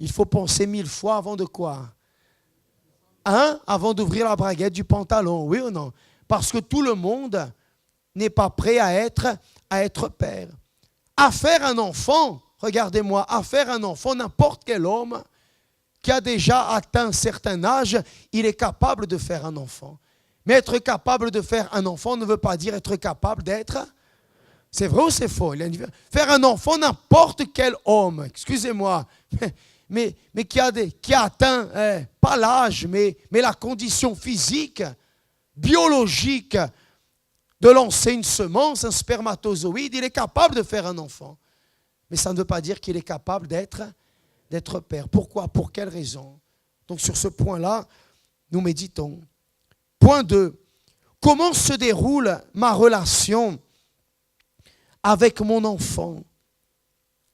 Il faut penser 1000 fois avant de quoi? Avant d'ouvrir la braguette du pantalon, oui ou non? Parce que tout le monde n'est pas prêt à être père. À faire un enfant, regardez-moi, à faire un enfant, n'importe quel homme qui a déjà atteint un certain âge, il est capable de faire un enfant. Mais être capable de faire un enfant ne veut pas dire être capable d'être... C'est vrai ou c'est faux? Faire un enfant, n'importe quel homme, excusez-moi, mais qui a atteint, pas l'âge, mais la condition physique, biologique, de lancer une semence, un spermatozoïde, il est capable de faire un enfant. Mais ça ne veut pas dire qu'il est capable d'être père. Pourquoi? Pour quelle raison? Donc sur ce point-là, nous méditons. Point 2. Comment se déroule ma relation avec mon enfant,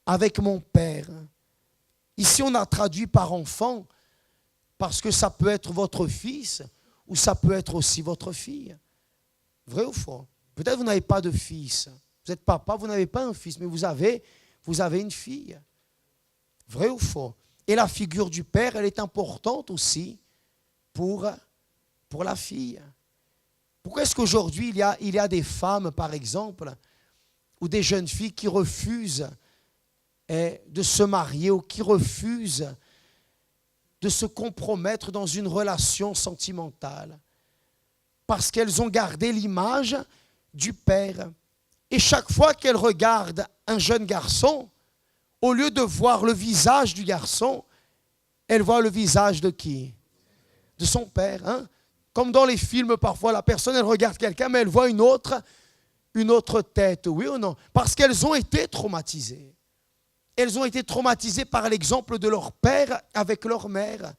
avec mon père? Ici, on a traduit par enfant parce que ça peut être votre fils ou ça peut être aussi votre fille. Vrai ou faux? Peut-être vous n'avez pas de fils. Vous êtes papa, vous n'avez pas un fils, mais vous avez une fille. Vrai ou faux? Et la figure du père, elle est importante aussi pour la fille. Pourquoi est-ce qu'aujourd'hui, il y a des femmes, par exemple, ou des jeunes filles qui refusent de se marier ou qui refusent de se compromettre dans une relation sentimentale? Parce qu'elles ont gardé l'image du père. Et chaque fois qu'elles regardent un jeune garçon, au lieu de voir le visage du garçon, elles voient le visage de qui? De son père. Hein? Comme dans les films, parfois, la personne, elle regarde quelqu'un, mais elle voit une autre tête, oui ou non? Parce qu'elles ont été traumatisées. Elles ont été traumatisées par l'exemple de leur père avec leur mère.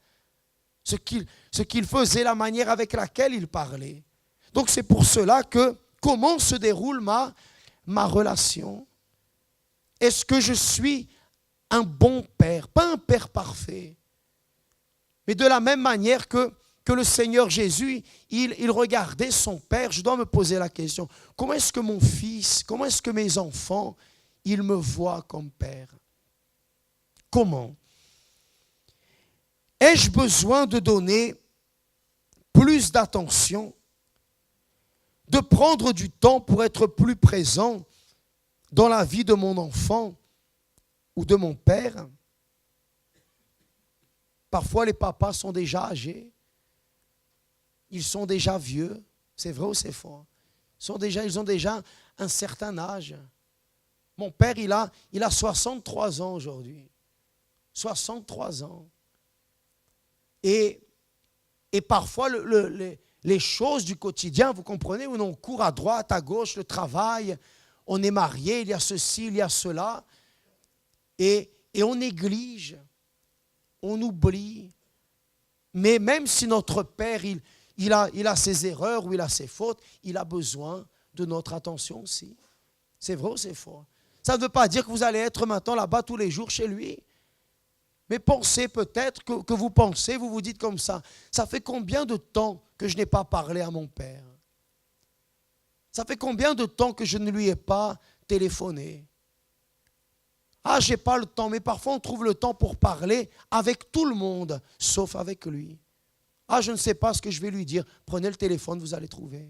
Ce qu'il faisait, la manière avec laquelle il parlait. Donc c'est pour cela que, comment se déroule ma relation? Est-ce que je suis un bon père? Pas un père parfait. Mais de la même manière que le Seigneur Jésus, il regardait son père, je dois me poser la question, comment est-ce que mon fils, comment est-ce que mes enfants, ils me voient comme père? Comment? Ai-je besoin de donner plus d'attention, de prendre du temps pour être plus présent dans la vie de mon enfant ou de mon père? Parfois, les papas sont déjà âgés. Ils sont déjà vieux. C'est vrai ou c'est faux? Ils ont déjà un certain âge. Mon père, il a 63 ans aujourd'hui. 63 ans. Et parfois, les choses du quotidien, vous comprenez, où on court à droite, à gauche, le travail, on est marié, il y a ceci, il y a cela. Et on néglige, on oublie. Mais même si notre père, il a ses erreurs ou il a ses fautes, il a besoin de notre attention aussi. C'est vrai ou c'est faux? Ça ne veut pas dire que vous allez être maintenant là-bas tous les jours chez lui. Mais pensez peut-être que vous pensez, vous vous dites comme ça. Ça fait combien de temps que je n'ai pas parlé à mon père? Ça fait combien de temps que je ne lui ai pas téléphoné? Ah, je n'ai pas le temps, mais parfois on trouve le temps pour parler avec tout le monde, sauf avec lui. Ah, je ne sais pas ce que je vais lui dire. Prenez le téléphone, vous allez trouver.